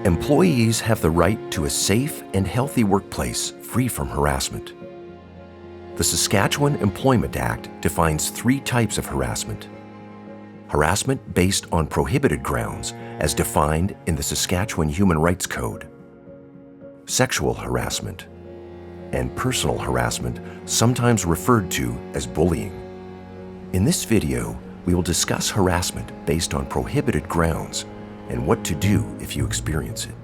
Employees have the right to a safe and healthy workplace free from harassment. The Saskatchewan Employment Act defines 3 types of harassment. Harassment based on prohibited grounds, as defined in the Saskatchewan Human Rights Code. Sexual harassment, and personal harassment, sometimes referred to as bullying. In this video, we will discuss harassment based on prohibited grounds and what to do if you experience it.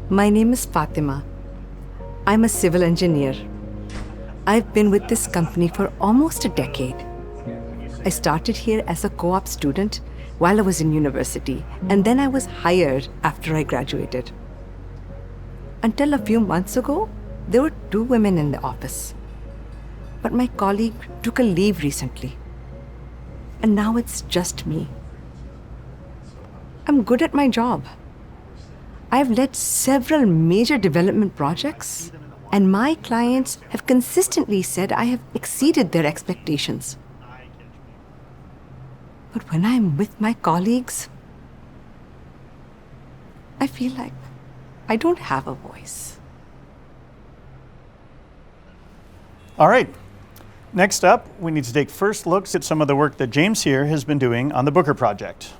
My name is Fatima. I'm a civil engineer. I've been with this company for almost a decade. I started here as a co-op student while I was in university, and then I was hired after I graduated. Until a few months ago, there were 2 women in the office. But my colleague took a leave recently, and now it's just me. I'm good at my job. I've led several major development projects, and my clients have consistently said I have exceeded their expectations. But when I'm with my colleagues, I feel like I don't have a voice. All right. Next up, we need to take first looks at some of the work that James here has been doing on the Booker project.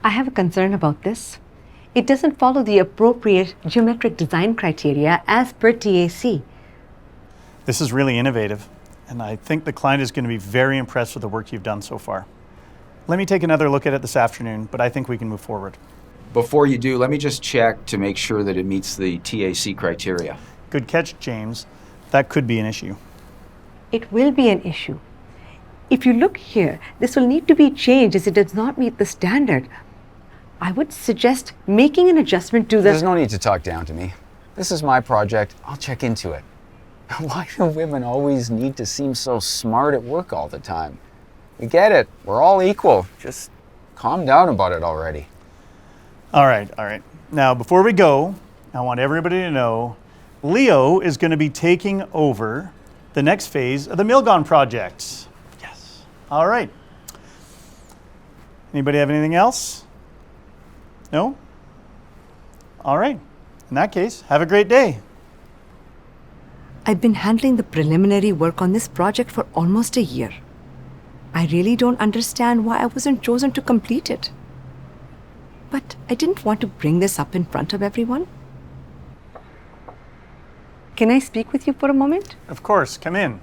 I have a concern about this. It doesn't follow the appropriate geometric design criteria as per TAC. This is really innovative, and I think the client is going to be very impressed with the work you've done so far. Let me take another look at it this afternoon, but I think we can move forward. Before you do, let me just check to make sure that it meets the TAC criteria. Good catch, James. That could be an issue. It will be an issue. If you look here, this will need to be changed as it does not meet the standard. I would suggest making an adjustment to the... There's no need to talk down to me. This is my project. I'll check into it. Why do women always need to seem so smart at work all the time? We get it. We're all equal. Just calm down about it already. All right. Now, before we go, I want everybody to know Leo is going to be taking over the next phase of the Milgon project. Yes. All right. Anybody have anything else? No? All right. In that case, have a great day. I've been handling the preliminary work on this project for almost a year. I really don't understand why I wasn't chosen to complete it. But I didn't want to bring this up in front of everyone. Can I speak with you for a moment? Of course, come in.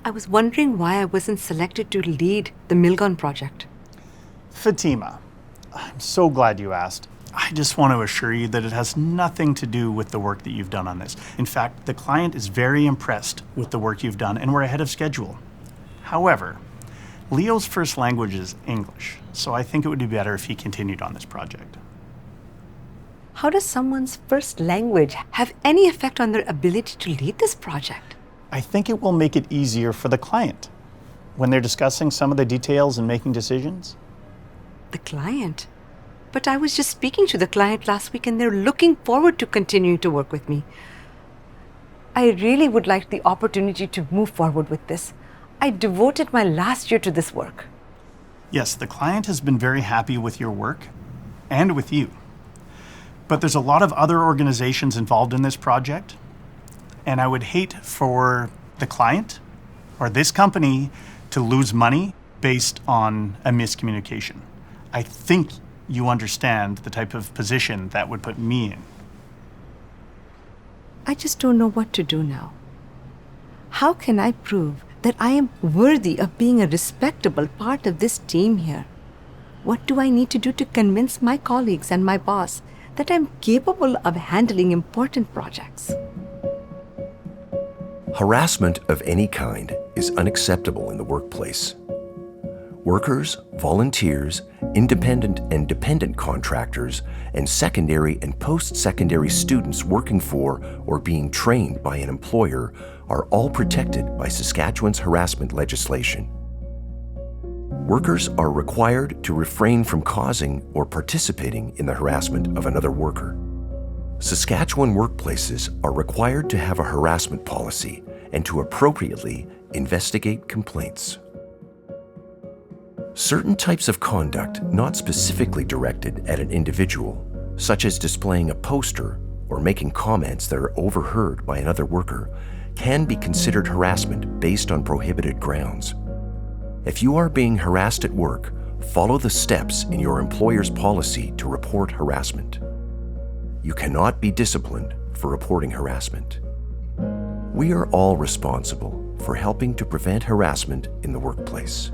I was wondering why I wasn't selected to lead the Milgon project. Fatima, I'm so glad you asked. I just want to assure you that it has nothing to do with the work that you've done on this. In fact, the client is very impressed with the work you've done, and we're ahead of schedule. However, Leo's first language is English, so I think it would be better if he continued on this project. How does someone's first language have any effect on their ability to lead this project? I think it will make it easier for the client when they're discussing some of the details and making decisions. The client? But I was just speaking to the client last week and they're looking forward to continuing to work with me. I really would like the opportunity to move forward with this. I devoted my last year to this work. Yes, the client has been very happy with your work and with you. But there's a lot of other organizations involved in this project, and I would hate for the client or this company to lose money based on a miscommunication. I think you understand the type of position that would put me in. I just don't know what to do now. How can I prove that I am worthy of being a respectable part of this team here? What do I need to do to convince my colleagues and my boss that I'm capable of handling important projects? Harassment of any kind is unacceptable in the workplace. Workers, volunteers, independent and dependent contractors, and secondary and post-secondary students working for or being trained by an employer are all protected by Saskatchewan's harassment legislation. Workers are required to refrain from causing or participating in the harassment of another worker. Saskatchewan workplaces are required to have a harassment policy and to appropriately investigate complaints. Certain types of conduct not specifically directed at an individual, such as displaying a poster or making comments that are overheard by another worker, can be considered harassment based on prohibited grounds. If you are being harassed at work, follow the steps in your employer's policy to report harassment. You cannot be disciplined for reporting harassment. We are all responsible for helping to prevent harassment in the workplace.